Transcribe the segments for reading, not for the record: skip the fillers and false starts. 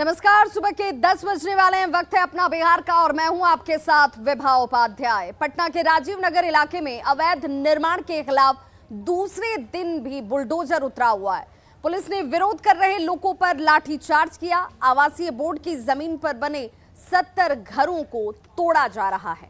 नमस्कार, सुबह के 10 बजने वाले हैं। वक्त है अपना बिहार का और मैं हूं आपके साथ विभा उपाध्याय। पटना के राजीव नगर इलाके में अवैध निर्माण के खिलाफ दूसरे दिन भी बुलडोजर उतरा हुआ है। पुलिस ने विरोध कर रहे लोगों पर लाठीचार्ज किया। आवासीय बोर्ड की जमीन पर बने 70 घरों को तोड़ा जा रहा है।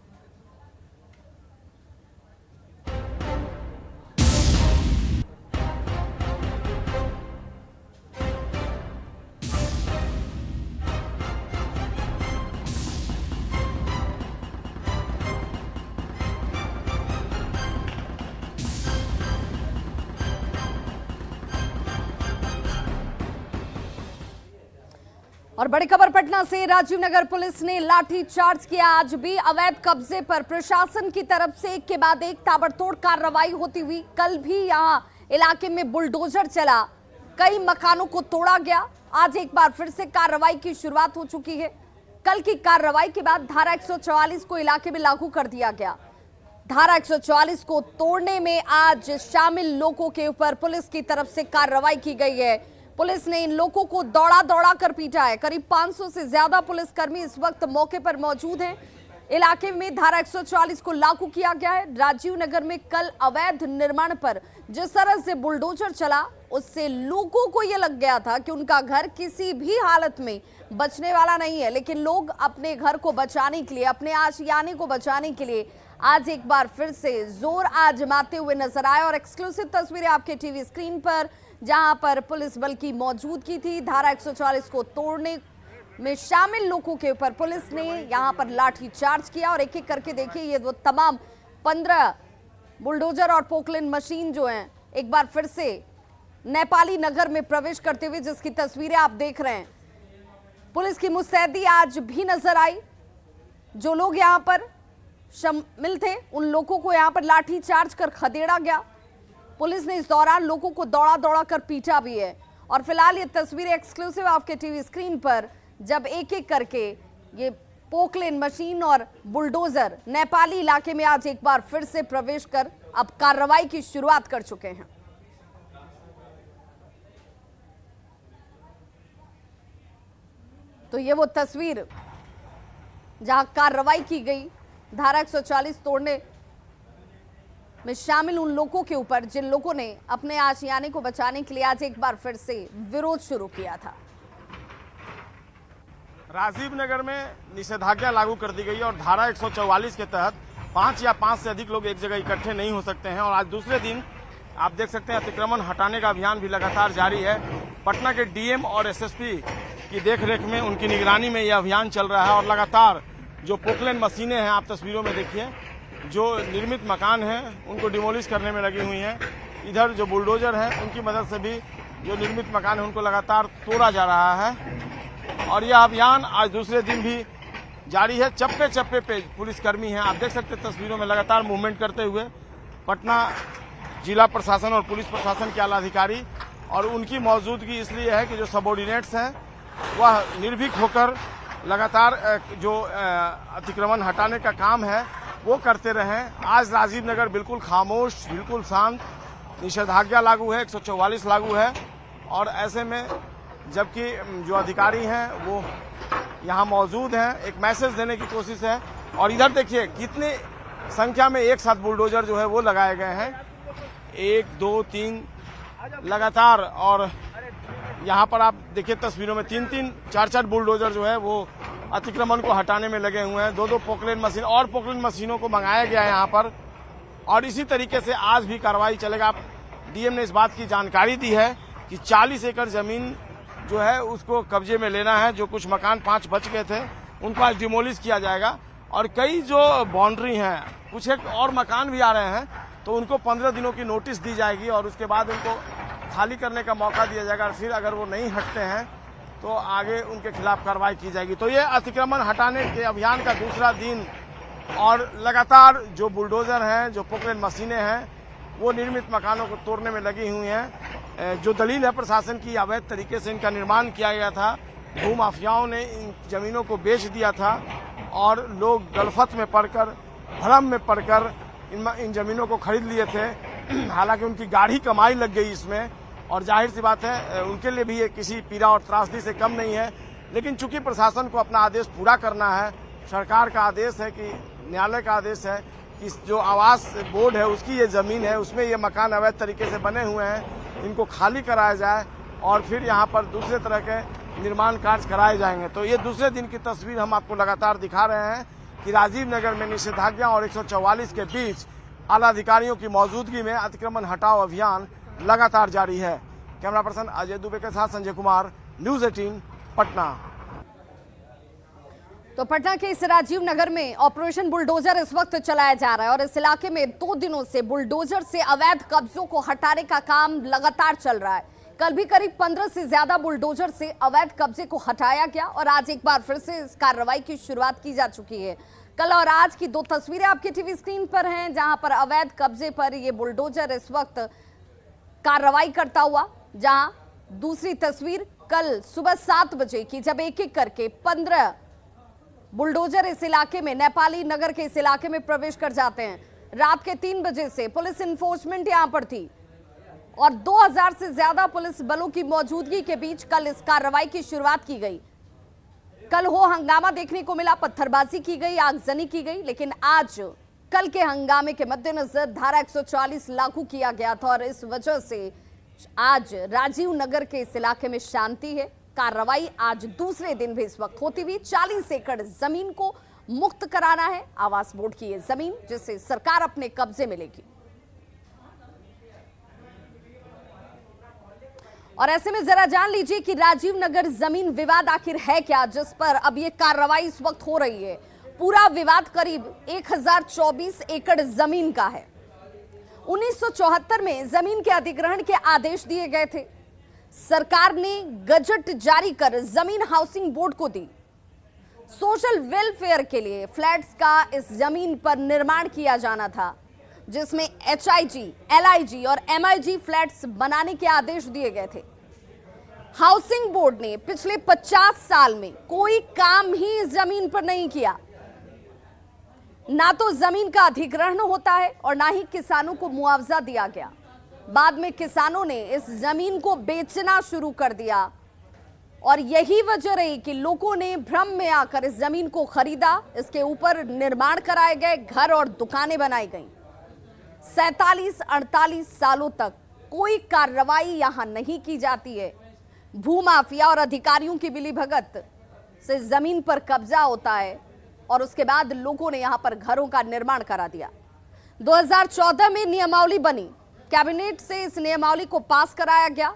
और बड़ी खबर पटना से, राजीव नगर पुलिस ने लाठी चार्ज किया। आज भी अवैध कब्जे पर प्रशासन की तरफ से एक के बाद एक ताबड़तोड़ कार्रवाई होती हुई। कल भी यहां इलाके में बुलडोजर चला, कई मकानों को तोड़ा गया। आज एक बार फिर से कार्रवाई की शुरुआत हो चुकी है। कल की कार्रवाई के बाद धारा 144 को इलाके में लागू कर दिया गया। धारा 144 को तोड़ने में आज शामिल लोगों के ऊपर पुलिस की तरफ से कार्रवाई की गई है। पुलिस ने इन लोगों को दौड़ा दौड़ा कर पीटा है। करीब 500 से ज्यादा पुलिसकर्मी इस वक्त मौके पर मौजूद हैं। इलाके में धारा 144 को लागू किया गया है। राजीव नगर में कल अवैध निर्माण पर जिस तरह से बुलडोजर चला, उससे लोगों को यह लग गया था कि उनका घर किसी भी हालत में बचने वाला नहीं है। लेकिन लोग अपने घर को बचाने के लिए, अपने आशियाने को बचाने के लिए आज एक बार फिर से जोर आजमाते हुए नजर आए। और एक्सक्लूसिव तस्वीरें आपके टीवी स्क्रीन पर, जहां पर पुलिस बल की मौजूदगी थी। धारा 144 को तोड़ने में शामिल लोगों के ऊपर पुलिस ने यहां पर लाठी चार्ज किया। और एक एक करके देखिए, ये वो तमाम 15 बुलडोजर और पोकलिन मशीन जो हैं, एक बार फिर से नेपाली नगर में प्रवेश करते हुए, जिसकी तस्वीरें आप देख रहे हैं। पुलिस की मुस्तैदी आज भी नजर आई। जो लोग यहां पर शामिल थे, उन लोगों को यहां पर लाठी चार्ज कर खदेड़ा गया। पुलिस ने इस दौरान लोगों को दौड़ा दौड़ा कर पीटा भी है। और फिलहाल ये तस्वीरें एक्सक्लूसिव आपके टीवी स्क्रीन पर, जब एक एक करके ये पोकलेन मशीन और बुलडोजर नेपाली इलाके में आज एक बार फिर से प्रवेश कर अब कार्रवाई की शुरुआत कर चुके हैं। तो ये वो तस्वीर जहां कार्रवाई की गई धारा 144 तोड़ने में शामिल उन लोगों के ऊपर, जिन लोगों ने अपने आशियाने को बचाने के लिए आज एक बार फिर से विरोध शुरू किया था। राजीव नगर में निषेधाज्ञा लागू कर दी गई और धारा 144 के तहत 5 या 5 से अधिक लोग एक जगह इकट्ठे नहीं हो सकते हैं। और आज दूसरे दिन आप देख सकते हैं, अतिक्रमण हटाने का अभियान भी लगातार जारी है। पटना के डीएम और एसएसपी की देखरेख में, उनकी निगरानी में यह अभियान चल रहा है। और लगातार जो पोकलेन मशीनें हैं, आप तस्वीरों में देखिए, जो निर्मित मकान हैं उनको डिमोलिश करने में लगी हुई हैं। इधर जो बुलडोजर हैं, उनकी मदद से भी जो निर्मित मकान है उनको लगातार तोड़ा जा रहा है। और यह अभियान आज दूसरे दिन भी जारी है। चप्पे चप्पे पे पुलिसकर्मी हैं, आप देख सकते हैं तस्वीरों में, लगातार मूवमेंट करते हुए पटना जिला प्रशासन और पुलिस प्रशासन के आला अधिकारी। और उनकी मौजूदगी इसलिए है कि जो सबऑर्डिनेट्स हैं वह निर्भीक होकर लगातार जो अतिक्रमण हटाने का काम है वो करते रहें। आज राजीव नगर बिल्कुल खामोश, बिल्कुल शांत, निषेधाज्ञा लागू है, 144 लागू है। और ऐसे में जबकि जो अधिकारी हैं वो यहाँ मौजूद हैं, एक मैसेज देने की कोशिश है। और इधर देखिए कितने संख्या में एक साथ बुलडोजर जो है वो लगाए गए हैं, 1 2 3 लगातार। और यहाँ पर आप देखिए तस्वीरों में 3-3 4-4 बुलडोजर जो है वो अतिक्रमण को हटाने में लगे हुए हैं। 2-2 पोकलेन मशीन और पोकलेन मशीनों को मंगाया गया है यहाँ पर। और इसी तरीके से आज भी कार्रवाई चलेगा। डीएम ने इस बात की जानकारी दी है कि 40 एकड़ जमीन जो है उसको कब्जे में लेना है। जो कुछ मकान 5 बच गए थे उनको आज डिमोलिश किया जाएगा। और कई जो बाउंड्री हैं, कुछ एक और मकान भी आ रहे हैं, तो उनको 15 दिनों की नोटिस दी जाएगी और उसके बाद उनको खाली करने का मौका दिया जाएगा। और फिर अगर वो नहीं हटते हैं तो आगे उनके खिलाफ कार्रवाई की जाएगी। तो ये अतिक्रमण हटाने के अभियान का दूसरा दिन। और लगातार जो बुलडोजर हैं, जो पोकलेन मशीनें हैं, वो निर्मित मकानों को तोड़ने में लगी हुई हैं। जो दलील है प्रशासन की, अवैध तरीके से इनका निर्माण किया गया था, भूमाफियाओं ने इन जमीनों को बेच दिया था और लोग गलफत में पड़कर, भ्रम में पड़कर इन जमीनों को खरीद लिए थे। हालांकि उनकी गाढ़ी कमाई लग गई इसमें। और जाहिर सी बात है उनके लिए भी ये किसी पीड़ा और त्रासदी से कम नहीं है लेकिन चूंकि प्रशासन को अपना आदेश पूरा करना है, सरकार का आदेश है कि न्यायालय का आदेश है कि जो आवास बोर्ड है उसकी ये जमीन है, उसमें ये मकान अवैध तरीके से बने हुए हैं, इनको खाली कराया जाए और फिर यहाँ पर दूसरे तरह के निर्माण कार्य कराए जाएंगे। तो ये दूसरे दिन की तस्वीर हम आपको लगातार दिखा रहे हैं कि राजीव नगर में निषेधाज्ञा और 144 के बीच आला अधिकारियों की मौजूदगी में अतिक्रमण हटाओ अभियान लगातार जारी है। कैमरा पर्सन अजय दुबे के साथ संजय कुमार, न्यूज 18 पटना। तो पटना के इस राजीव नगर में ऑपरेशन बुलडोजर इस वक्त चलाया जा रहा है और इस इलाके में 2 दिनों से बुलडोजर से अवैध कब्जों को हटाने का काम लगातार चल रहा है। कल भी करीब 15 से ज्यादा बुलडोजर से अवैध कब्जे को हटाया गया और आज एक बार फिर से इस कार्रवाई की शुरुआत की जा चुकी है। कल और आज की 2 तस्वीरें आपके टीवी स्क्रीन पर हैं, जहां पर अवैध कब्जे पर ये बुलडोजर इस वक्त कार्रवाई करता हुआ, जहां दूसरी तस्वीर कल सुबह 7 बजे की, जब एक एक करके 15 बुलडोजर इस इलाके में, नेपाली नगर के इस इलाके में प्रवेश कर जाते हैं। रात के 3 बजे से पुलिस इन्फोर्समेंट यहां पर थी और 2000 से ज्यादा पुलिस बलों की मौजूदगी के बीच कल इस कार्रवाई की शुरुआत की गई। कल हो हंगामा देखने को मिला, पत्थरबाजी की गई, आगजनी की गई, लेकिन आज कल के हंगामे के मद्देनजर धारा 144 लागू किया गया था और इस वजह से आज राजीव नगर के इस इलाके में शांति है। कार्रवाई आज दूसरे दिन भी इस वक्त होती हुई 40 एकड़ जमीन को मुक्त कराना है, आवास बोर्ड की ये जमीन जिसे सरकार अपने कब्जे में लेगी। और ऐसे में जरा जान लीजिए कि राजीव नगर जमीन विवाद आखिर है क्या, जिस पर अब ये कार्रवाई इस वक्त हो रही है। पूरा विवाद करीब 1024 एकड़ जमीन का है। 1974 में जमीन के अधिग्रहण के आदेश दिए गए थे। सरकार ने गजट जारी कर जमीन हाउसिंग बोर्ड को दी। सोशल वेलफेयर के लिए फ्लैट्स का इस जमीन पर निर्माण किया जाना था, जिसमें HIG, LIG और MIG फ्लैट्स बनाने के आदेश दिए गए थे। हाउसिंग बोर्ड ने पिछले 50 साल में कोई काम ही इस जमीन पर नहीं किया। ना तो जमीन का अधिग्रहण होता है और ना ही किसानों को मुआवजा दिया गया। बाद में किसानों ने इस जमीन को बेचना शुरू कर दिया और यही वजह रही कि लोगों ने भ्रम में आकर इस जमीन को खरीदा। इसके ऊपर निर्माण कराए गए, घर और दुकानें बनाई गईं। 47-48 सालों तक कोई कार्रवाई यहां नहीं की जाती है। भूमाफिया और अधिकारियों की मिलीभगत से जमीन पर कब्जा होता है और उसके बाद लोगों ने यहां पर घरों का निर्माण करा दिया। 2014 में नियमावली बनी, कैबिनेट से इस नियमावली को पास कराया गया।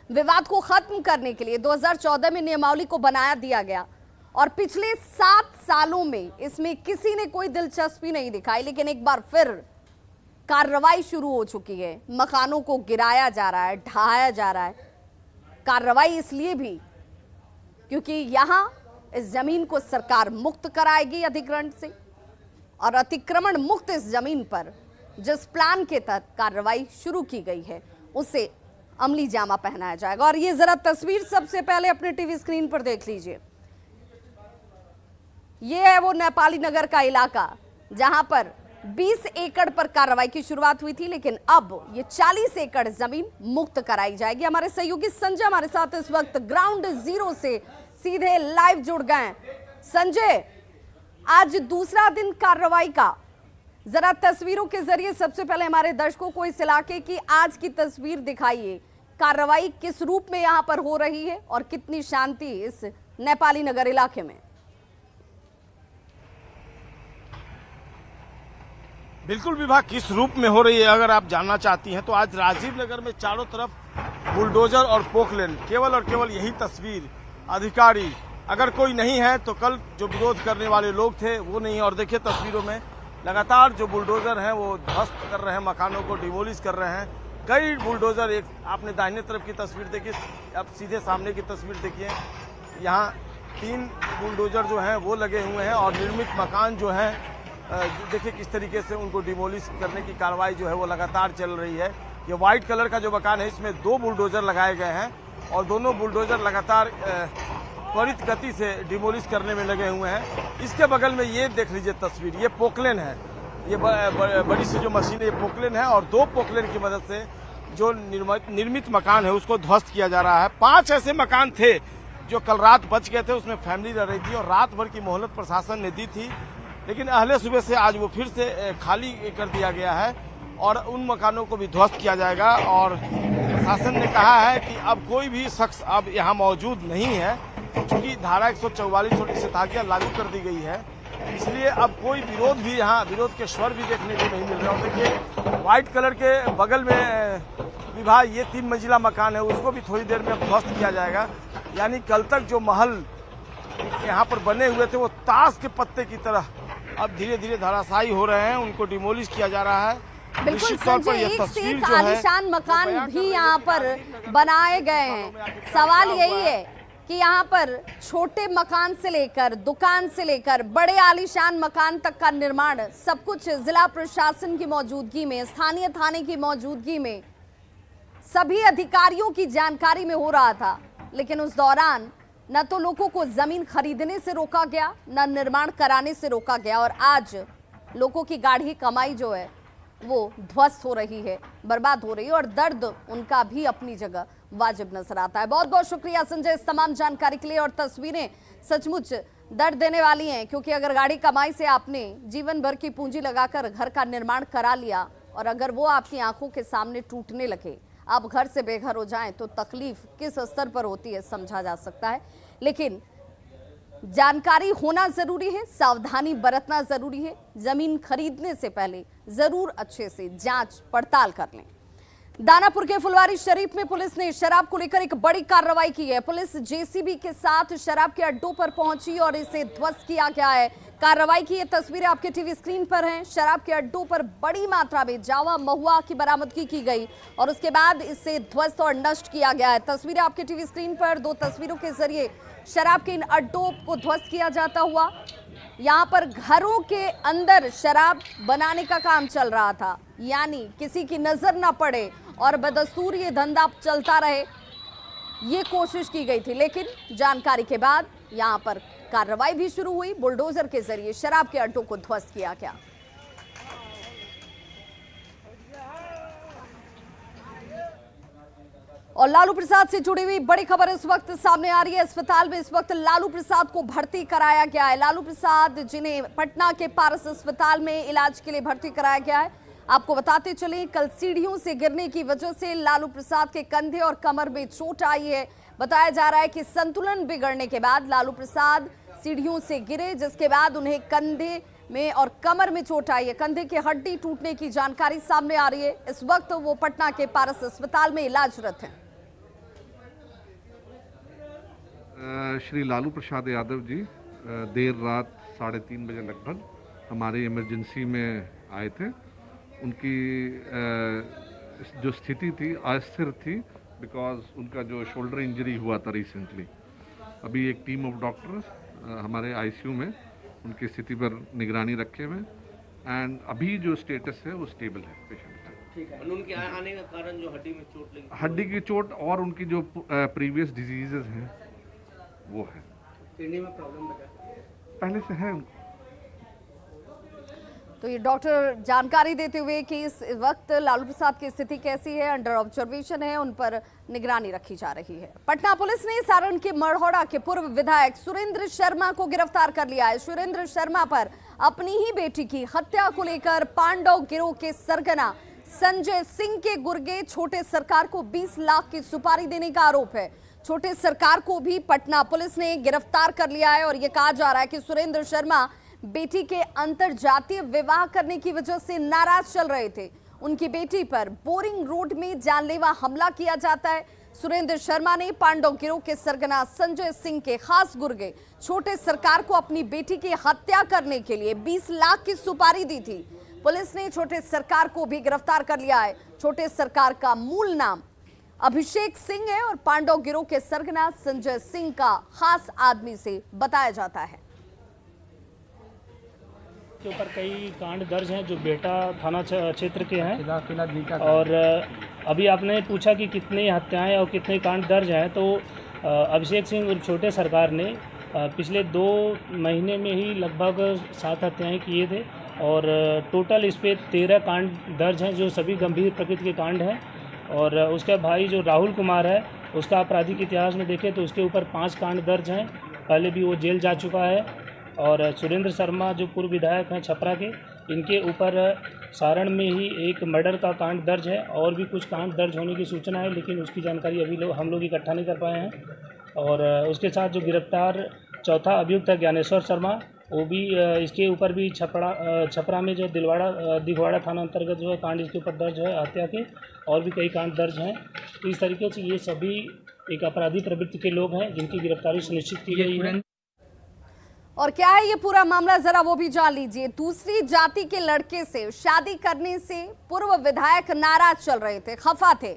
विवाद को खत्म करने के लिए 2014 में नियमावली को बनाया दिया गया और पिछले 7 सालों में इसमें किसी ने कोई दिलचस्पी नहीं दिखाई। लेकिन एक बार फिर कार्रवाई शुरू हो चुकी है। मकानों को गिराया जा रहा है, ढहाया जा रहा है। कार्रवाई इसलिए भी क्योंकि यहां इस जमीन को सरकार मुक्त कराएगी अधिग्रहण से और अतिक्रमण मुक्त इस जमीन पर जिस प्लान के तहत कार्रवाई शुरू की गई है उसे अमली जामा पहनाया जाएगा। और ये जरा तस्वीर सबसे पहले अपने टीवी स्क्रीन पर देख लीजिए। ये है वो नेपाली नगर का इलाका जहां पर 20 एकड़ पर कार्रवाई की शुरुआत हुई थी, लेकिन अब ये 40 एकड़ जमीन मुक्त कराई जाएगी। हमारे सहयोगी संजय हमारे साथ इस वक्त ग्राउंड जीरो से सीधे लाइव जुड़ गए। संजय, आज दूसरा दिन कार्रवाई का, जरा तस्वीरों के जरिए सबसे पहले हमारे दर्शकों को इस इलाके की आज की तस्वीर दिखाइए। कार्रवाई किस रूप में यहां पर हो रही है और कितनी शांति इस नेपाली नगर इलाके में? बिल्कुल विभाग किस रूप में हो रही है अगर आप जानना चाहती हैं तो आज राजीव नगर में चारों तरफ बुलडोजर और पोकलेन, केवल और केवल यही तस्वीर। अधिकारी अगर कोई नहीं है तो कल जो विरोध करने वाले लोग थे वो नहीं है। और देखिए तस्वीरों में लगातार जो बुलडोजर हैं वो ध्वस्त कर रहे हैं, मकानों को डिमोलिश कर रहे हैं। कई बुलडोजर, एक आपने दाहिने तरफ की तस्वीर देखी, अब सीधे सामने की तस्वीर देखिए। यहाँ 3 बुलडोजर जो हैं वो लगे हुए हैं और निर्मित मकान जो हैं देखिए किस तरीके से उनको डिमोलिश करने की कार्रवाई जो है वो लगातार चल रही है। ये व्हाइट कलर का जो मकान है इसमें 2 बुलडोजर लगाए गए हैं और दोनों बुलडोजर लगातार त्वरित गति से डिमोलिश करने में लगे हुए हैं। इसके बगल में ये देख लीजिए तस्वीर, ये पोकलेन है, ये बड़ी सी जो मशीन है ये पोकलेन है और 2 पोकलेन की मदद से जो निर्मित मकान है उसको ध्वस्त किया जा रहा है। 5 ऐसे मकान थे जो कल रात बच गए थे उसमें फैमिली रह रही थी और रात भर की मोहलत प्रशासन ने दी थी, लेकिन अहले सुबह से आज वो फिर से खाली कर दिया गया है और उन मकानों को भी ध्वस्त किया जाएगा। और प्रशासन ने कहा है कि अब कोई भी शख्स अब यहाँ मौजूद नहीं है, क्योंकि धारा 144 और निषेधाज्ञा लागू कर दी गई है, इसलिए अब कोई विरोध भी यहाँ विरोध के स्वर भी देखने को नहीं मिल रहे। और देखिए व्हाइट कलर के बगल में विभाग ये 3 मंजिला मकान है, उसको भी थोड़ी देर में अब ध्वस्त किया जाएगा। यानी कल तक जो महल यहाँ पर बने हुए थे वो ताश के पत्ते की तरह अब धीरे धीरे धराशायी हो रहे हैं, उनको डिमोलिश किया जा रहा है। बिल्कुल संजय, एक से एक आलीशान मकान भी यहाँ पर बनाए गए हैं। सवाल यही है कि यहाँ पर छोटे मकान से लेकर दुकान से लेकर बड़े आलीशान मकान तक का निर्माण सब कुछ जिला प्रशासन की मौजूदगी में, स्थानीय थाने की मौजूदगी में, सभी अधिकारियों की जानकारी में हो रहा था। लेकिन उस दौरान न तो लोगों को जमीन खरीदने से रोका गया, न निर्माण कराने से रोका गया, और आज लोगों की गाढ़ी कमाई जो है वो ध्वस्त हो रही है, बर्बाद हो रही है, और दर्द उनका भी अपनी जगह वाजिब नजर आता है। बहुत बहुत शुक्रिया संजय इस तमाम जानकारी के लिए। और तस्वीरें सचमुच दर्द देने वाली हैं, क्योंकि अगर गाढ़ी कमाई से आपने जीवन भर की पूंजी लगाकर घर का निर्माण करा लिया और अगर वो आपकी आंखों के सामने टूटने लगे, आप घर से बेघर हो जाएं, तो तकलीफ किस स्तर पर होती है समझा जा सकता है। लेकिन जानकारी होना जरूरी है, सावधानी बरतना जरूरी है। जमीन खरीदने से पहले जरूर अच्छे से जांच पड़ताल कर लें। दानापुर के फुलवारी शरीफ में पुलिस ने शराब को लेकर एक बड़ी कार्रवाई की है। पुलिस जेसीबी के साथ शराब के अड्डों पर पहुंची और इसे ध्वस्त किया गया है। कार्रवाई की ये तस्वीरें आपके टीवी स्क्रीन पर हैं। शराब के अड्डों पर बड़ी मात्रा में जावा महुआ की बरामदगी की गई और उसके बाद इसे ध्वस्त और नष्ट किया गया है। तस्वीरें आपके टीवी स्क्रीन पर, 2 तस्वीरों के जरिए शराब के इन अड्डों को ध्वस्त किया जाता हुआ। यहाँ पर घरों के अंदर शराब बनाने का काम चल रहा था, यानी किसी की नजर ना पड़े और बदस्तूर ये धंधा चलता रहे, ये कोशिश की गई थी। लेकिन जानकारी के बाद यहाँ पर कार्रवाई भी शुरू हुई। बुलडोजर के जरिए शराब के अड्डों को ध्वस्त किया गया। और लालू प्रसाद से जुड़ी हुई बड़ी खबर इस वक्त सामने आ रही है। अस्पताल में इस वक्त लालू प्रसाद को भर्ती कराया गया है। लालू प्रसाद जिन्हें पटना के पारस अस्पताल में इलाज के लिए भर्ती कराया गया है। आपको बताते चलें, कल सीढ़ियों से गिरने की वजह से लालू प्रसाद के कंधे और कमर में चोट आई है। बताया जा रहा है कि संतुलन बिगड़ने के बाद लालू प्रसाद सीढ़ियों से गिरे, जिसके बाद उन्हें कंधे में और कमर में चोट आई है। कंधे की हड्डी टूटने की जानकारी सामने आ रही है। इस वक्त वो पटना के पारस अस्पताल में इलाजरत हैं। श्री लालू प्रसाद यादव जी देर रात 3:30 बजे लगभग हमारे इमरजेंसी में आए थे। उनकी जो स्थिति थी अस्थिर थी, बिकॉज उनका जो शोल्डर इंजरी हुआ था रिसेंटली। अभी एक टीम ऑफ डॉक्टर्स हमारे आईसीयू में उनकी स्थिति पर निगरानी रखे हुए, एंड अभी जो स्टेटस है वो स्टेबल है पेशेंट का। ठीक है। उनके आने का कारण जो हड्डी में चोट लगी, हड्डी की चोट और उनकी जो प्रीवियस डिजीजेज हैं वो है। किडनी में प्रॉब्लम पहले से है उनको। तो ये डॉक्टर जानकारी देते हुए कि इस वक्त लालू प्रसाद की स्थिति कैसी है, अंडर ऑब्जर्वेशन है, उन पर निगरानी रखी जा रही है। पटना पुलिस ने सारण के मढ़ौरा के पूर्व विधायक सुरेंद्र शर्मा को गिरफ्तार कर लिया है। सुरेंद्र शर्मा पर अपनी ही बेटी की हत्या को लेकर पांडव गिरोह के सरगना संजय सिंह के गुर्गे छोटे सरकार को 20 लाख की सुपारी देने का आरोप है। छोटे सरकार को भी पटना पुलिस ने गिरफ्तार कर लिया है और यह कहा जा रहा है कि सुरेंद्र शर्मा बेटी के अंतरजातीय विवाह करने की वजह से नाराज चल रहे थे। उनकी बेटी पर बोरिंग रोड में जानलेवा हमला किया जाता है। सुरेंद्र शर्मा ने पांडव गिरोह के सरगना संजय सिंह के खास गुर्गे छोटे सरकार को अपनी बेटी की हत्या करने के लिए 20 लाख की सुपारी दी थी। पुलिस ने छोटे सरकार को भी गिरफ्तार कर लिया है। छोटे सरकार का मूल नाम अभिषेक सिंह है और पांडव गिरोह के सरगना संजय सिंह का खास आदमी से बताया जाता है। के ऊपर कई कांड दर्ज हैं जो बेटा थाना क्षेत्र के हैं। और अभी आपने पूछा कि कितनी हत्याएं और कितने कांड दर्ज हैं, तो अभिषेक सिंह और छोटे सरकार ने पिछले 2 महीने में ही लगभग 7 हत्याएं किए थे और टोटल इस पे 13 कांड दर्ज हैं जो सभी गंभीर प्रकृति के कांड हैं। और उसका भाई जो राहुल कुमार है उसका आपराधिक इतिहास में देखें तो उसके ऊपर 5 कांड दर्ज हैं। पहले भी वो जेल जा चुका है। और सुरेंद्र शर्मा जो पूर्व विधायक हैं छपरा के, इनके ऊपर सारण में ही एक मर्डर का कांड दर्ज है और भी कुछ कांड दर्ज होने की सूचना है, लेकिन उसकी जानकारी अभी हम लोग इकट्ठा नहीं कर पाए हैं। और उसके साथ जो गिरफ्तार चौथा अभियुक्त है ज्ञानेश्वर शर्मा, वो भी इसके ऊपर भी छपरा में जो दिघवाड़ा थाना अंतर्गत जो है कांड इसके ऊपर दर्ज है हत्या के, और भी कई कांड दर्ज हैं। तो इस तरीके से ये सभी एक अपराधी प्रवृत्ति के लोग हैं जिनकी गिरफ्तारी सुनिश्चित की गई है। और क्या है ये पूरा मामला, जरा वो भी जान लीजिए। दूसरी जाति के लड़के से शादी करने से पूर्व विधायक नाराज चल रहे थे, खफा थे।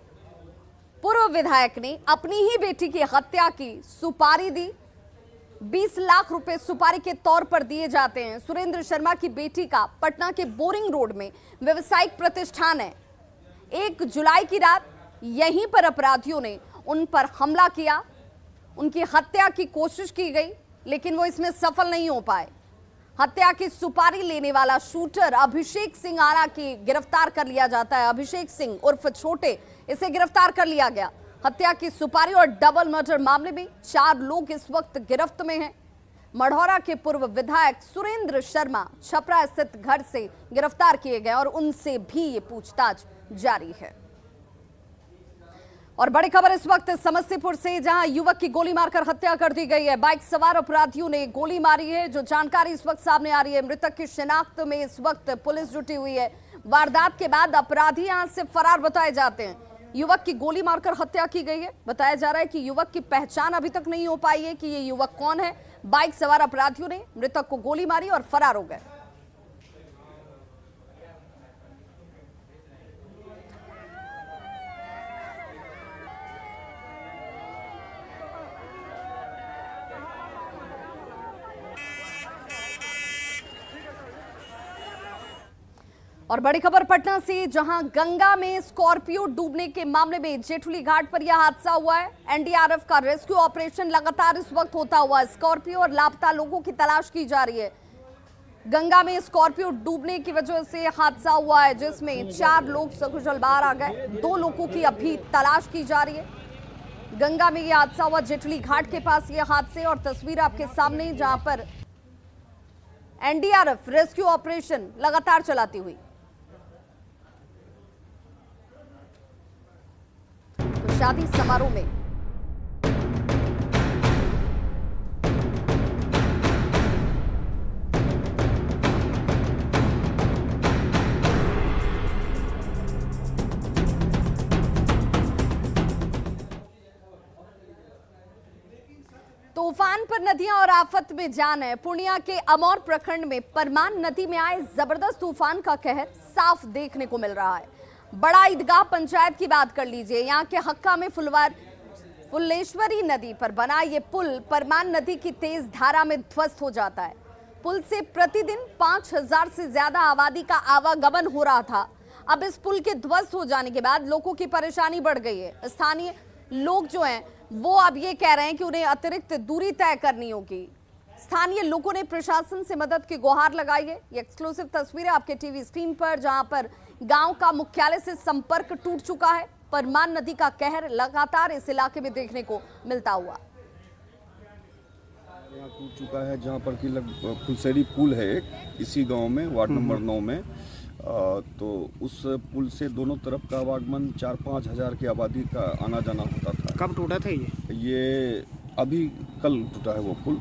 पूर्व विधायक ने अपनी ही बेटी की हत्या की सुपारी दी। 20 लाख रुपए सुपारी के तौर पर दिए जाते हैं। सुरेंद्र शर्मा की बेटी का पटना के बोरिंग रोड में व्यवसायिक प्रतिष्ठान है। 1 जुलाई की रात यहीं पर अपराधियों ने उन पर हमला किया, उनकी हत्या की कोशिश की गई, लेकिन वो इसमें सफल नहीं हो पाए। हत्या की सुपारी लेने वाला शूटर अभिषेक सिंह आरा की गिरफ्तार कर लिया जाता है। अभिषेक सिंह उर्फ छोटे, इसे गिरफ्तार कर लिया गया। हत्या की सुपारी और डबल मर्डर मामले में 4 लोग इस वक्त गिरफ्त में हैं। मढ़ौरा के पूर्व विधायक सुरेंद्र शर्मा छपरा स्थित घर से गिरफ्तार किए गए और उनसे भी ये पूछताछ जारी है। और बड़ी खबर इस वक्त समस्तीपुर से, जहां युवक की गोली मारकर हत्या कर दी गई है। बाइक सवार अपराधियों ने गोली मारी है। जो जानकारी इस वक्त सामने आ रही है, मृतक की शिनाख्त में इस वक्त पुलिस जुटी हुई है। वारदात के बाद अपराधी यहां से फरार बताए जाते हैं। युवक की गोली मारकर हत्या की गई है। बताया जा रहा है कि युवक की पहचान अभी तक नहीं हो पाई है कि ये युवक कौन है। बाइक सवार अपराधियों ने मृतक को गोली मारी और फरार हो गए। और बड़ी खबर पटना से, जहां गंगा में स्कॉर्पियो डूबने के मामले में जेठुली घाट पर यह हादसा हुआ है। एनडीआरएफ का रेस्क्यू ऑपरेशन लगातार इस वक्त होता हुआ स्कॉर्पियो और लापता लोगों की तलाश की जा रही है। गंगा में स्कॉर्पियो डूबने की वजह से हादसा हुआ है, जिसमें 4 लोग सकुशल बाहर आ गए। 2 लोगों की अभी तलाश की जा रही है। गंगा में यह हादसा हुआ, जेठुली घाट के पास यह हादसे और तस्वीर आपके सामने, जहां पर एनडीआरएफ रेस्क्यू ऑपरेशन लगातार चलाती हुई। शादी समारोह में तूफान पर नदियां और आफत में जान है। पूर्णिया के अमौर प्रखंड में परमान नदी में आए जबरदस्त तूफान का कहर साफ देखने को मिल रहा है। बड़ा ईदगाह पंचायत की बात कर लीजिए। यहाँ के हक्का में फुल्लेश्वरी नदी पर बना ये पुल परमान नदी की तेज धारा में ध्वस्त हो जाता है। पुल से प्रतिदिन 5000 से ज्यादा आबादी का आवागमन हो रहा था। अब इस पुल के ध्वस्त हो जाने के बाद लोगों की परेशानी बढ़ गई है। स्थानीय लोग जो हैं वो अब ये कह रहे हैं कि उन्हें अतिरिक्त दूरी तय करनी होगी। स्थानीय लोगों ने प्रशासन से मदद की गुहार लगाई है। ये एक्सक्लूसिव तस्वीरें आपके टीवी स्क्रीन पर, जहां पर गांव का मुख्यालय से संपर्क टूट चुका है। परमान नदी का कहर लगातार इस इलाके में देखने को मिलता हुआ यहाँ टूट चुका है, जहाँ पर कि फुलसेरी पुल है एक इसी गांव में, वार्ड नंबर 9 में। तो उस पुल से दोनों तरफ का आवागमन 4-5 हजार की आबादी का आना जाना होता था। कब टूटा था ये अभी कल टूटा है वो पुल।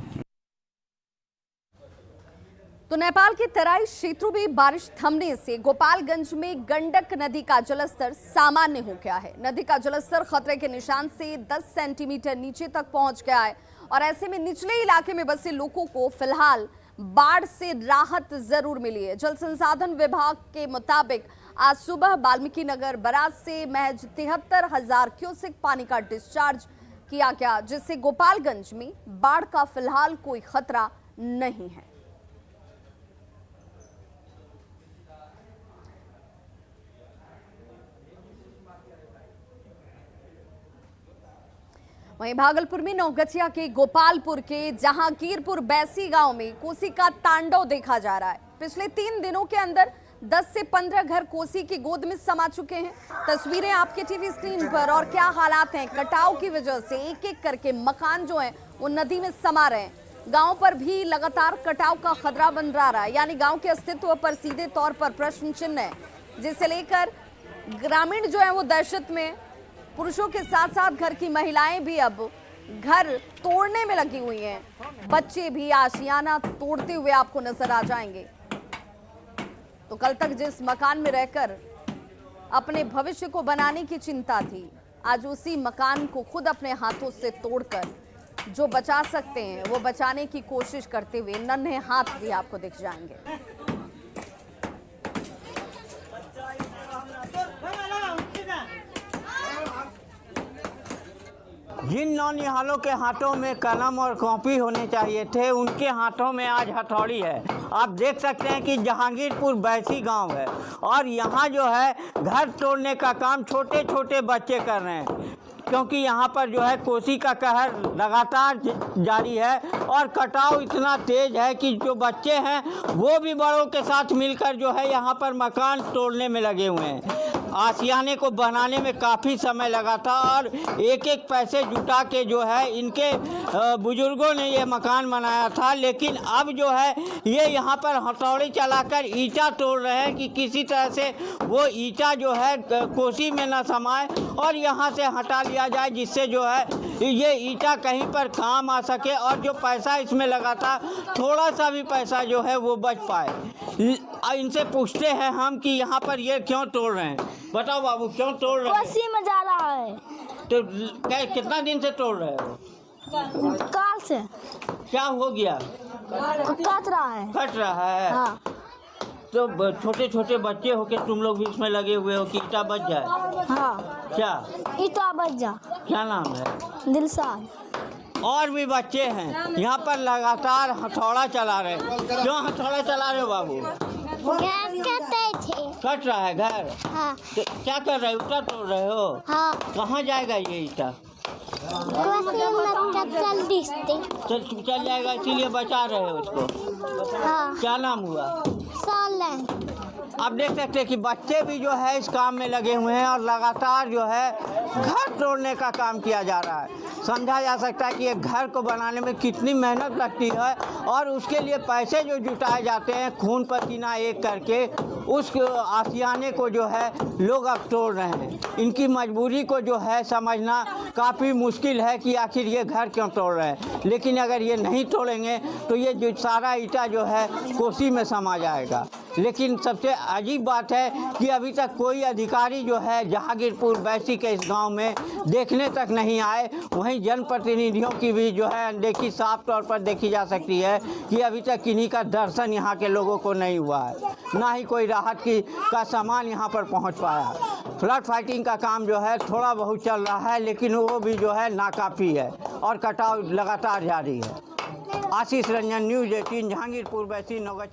तो नेपाल के तराई क्षेत्रों में बारिश थमने से गोपालगंज में गंडक नदी का जलस्तर सामान्य हो गया है। नदी का जलस्तर खतरे के निशान से 10 सेंटीमीटर नीचे तक पहुंच गया है और ऐसे में निचले इलाके में बसे लोगों को फिलहाल बाढ़ से राहत जरूर मिली है। जल संसाधन विभाग के मुताबिक आज सुबह वाल्मीकि नगर बराज से महज 73,000 क्यूसेक पानी का डिस्चार्ज किया गया, जिससे गोपालगंज में बाढ़ का फिलहाल कोई खतरा नहीं है। वहीं भागलपुर में नौगछिया के गोपालपुर के जहांगीरपुर बैसी गांव में कोसी का तांडव देखा जा रहा है। पिछले 3 दिनों के अंदर 10 से 15 घर कोसी की गोद में समा चुके हैं। तस्वीरें आपके टीवी स्क्रीन पर। और क्या हालात हैं, कटाव की वजह से एक एक करके मकान जो हैं वो नदी में समा रहे हैं। गांव पर भी लगातार कटाव का खतरा मंडरा रहा है, यानी गांव के अस्तित्व पर सीधे तौर पर प्रश्न चिन्ह है, जिसे लेकर ग्रामीण जो है वो दहशत में। पुरुषों के साथ साथ घर की महिलाएं भी अब घर तोड़ने में लगी हुई हैं। बच्चे भी आशियाना तोड़ते हुए आपको नजर आ जाएंगे। तो कल तक जिस मकान में रहकर अपने भविष्य को बनाने की चिंता थी, आज उसी मकान को खुद अपने हाथों से तोड़कर जो बचा सकते हैं वो बचाने की कोशिश करते हुए नन्हे हाथ भी आपको दिख जाएंगे। जिन नौनिहालों के हाथों में कलम और कॉपी होने चाहिए थे, उनके हाथों में आज हथौड़ी है। आप देख सकते हैं कि जहांगीरपुर बैसी गांव है और यहाँ जो है घर तोड़ने का काम छोटे छोटे बच्चे कर रहे हैं, क्योंकि यहाँ पर जो है कोसी का कहर लगातार जारी है और कटाव इतना तेज है कि जो बच्चे हैं वो भी बड़ों के साथ मिलकर जो है यहाँ पर मकान तोड़ने में लगे हुए हैं। आशियाने को बनाने में काफ़ी समय लगा था और एक एक पैसे जुटा के जो है इनके बुजुर्गों ने ये मकान बनाया था, लेकिन अब जो है ये यहाँ पर हथौड़ी चलाकर ईंटा तोड़ रहे हैं कि किसी तरह से वो ईंटा जो है कोसी में न समाए और यहाँ से हटा लिया जाए, जिससे जो है ये ईंटा कहीं पर काम आ सके और जो पैसा इसमें लगा था थोड़ा सा भी पैसा जो है वो बच पाए। इनसे पूछते हैं हम कि यहाँ पर ये क्यों तोड़ रहे हैं। बताओ बाबू, क्यों तोड़ रहे हैं? कोसी में जा रहा है। तो कितना दिन से तोड़ रहे हो? काल से। क्या हो गया? कट रहा है। कट रहा है। हाँ। तो छोटे छोटे बच्चे हो के तुम लोग भी इसमें लगे हुए हो कि ईटा बच जाए। हाँ। क्या ईटा बच जा। क्या नाम है? दिलशाद। और भी बच्चे हैं यहाँ पर लगातार हथौड़ा चला रहे हैं। क्यों हथौड़ा चला रहे हो बाबू? घर कटे थे। कट रहा है घर। हाँ। तो क्या कर रहे हो? ईटा तोड़ रहे हो? हाँ। कहाँ जाएगा ये ईटा? चल जाएगा, इसीलिए बचा रहे हो उसको। हाँ। क्या नाम हुआ? सालन। आप देख सकते हैं कि बच्चे भी जो है इस काम में लगे हुए हैं और लगातार जो है घर तोड़ने का काम किया जा रहा है। समझा जा सकता है कि एक घर को बनाने में कितनी मेहनत लगती है और उसके लिए पैसे जो जुटाए जाते हैं खून पसीना एक करके, उस आशियाने को जो है लोग अब तोड़ रहे हैं। इनकी मजबूरी को जो है समझना काफ़ी मुश्किल है कि आखिर ये घर क्यों तोड़ रहे हैं, लेकिन अगर ये नहीं तोड़ेंगे तो ये जो सारा ईटा जो है कोसी में समा जाएगा। लेकिन सबसे अजीब बात है कि अभी तक कोई अधिकारी जो है जहांगीरपुर बैसी के इस गांव में देखने तक नहीं आए। वहीं जनप्रतिनिधियों की भी जो है अनदेखी साफ तौर पर देखी जा सकती है कि अभी तक किन्हीं का दर्शन यहाँ के लोगों को नहीं हुआ है, ना ही कोई राहत का सामान यहाँ पर पहुँच पाया। फ्लड फाइटिंग का काम जो है थोड़ा बहुत चल रहा है, लेकिन वो भी जो है नाकाफ़ी है और कटाव लगातार जारी है। आशीष रंजन, न्यूज़ 18, जहांगीरपुर बैसी, नौगछिया।